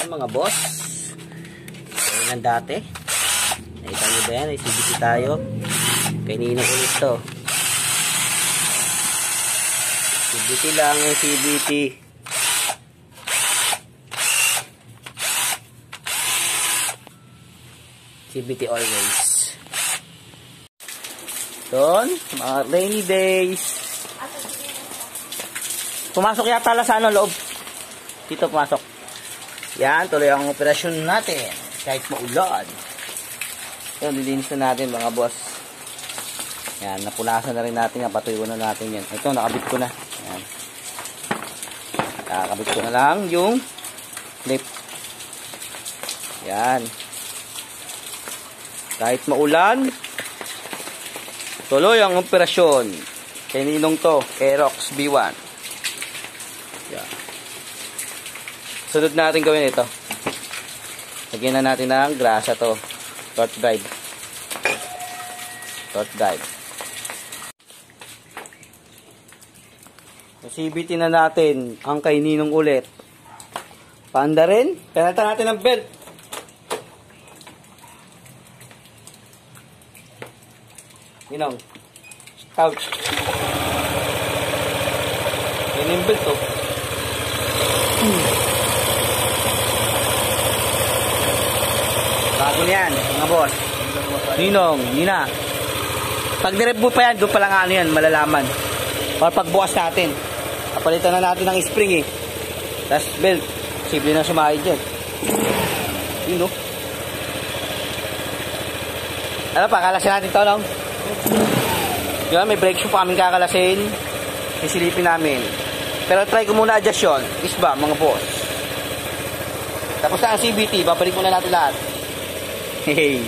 Ayan mga boss. Ayan ang dati. Nakita nyo ba yan? Ay CBT tayo. Kanina ulit to. CBT lang yung CBT. CBT always. Doon, mga rainy days. Pumasok yata la sa ano, loob. Dito pumasok. Yan, tuloy ang operasyon natin. Kahit maulan. Yan, lilinis na natin mga boss. Yan, napunasan na rin natin. Patuyo na natin yan. Ito, nakabit ko na. Yan. Nakakabit ko na lang yung clip. Yan. Kahit maulan, tuloy ang operasyon. Kay ninong to, Aerox B1. Yan. Sunod natin gawin ito. Lagyan na natin ng grasa to. Torch drive. Torch drive. CBT na natin ang kay ninong ulit. Paanda rin. Pinalitan natin ng belt. Ninong. Ouch. Yan yung belt to. Bago yan, mga boss. Ninong, Nina. Pag nirep mo pa yan, doon pa lang ano yan, malalaman. Or pagbukas natin. Kapalitan na natin ng spring eh. Tapos belt. Posible na sumahid dyan. Yun o. Ano pa, kalasin natin ito, no? Yun, may brake shoe pa kaming kakalasin. Isilipin namin. Pero try ko muna adjust yun. Isba, mga boss. Tapos na ang CBT, babalik muna natin lahat. Hey.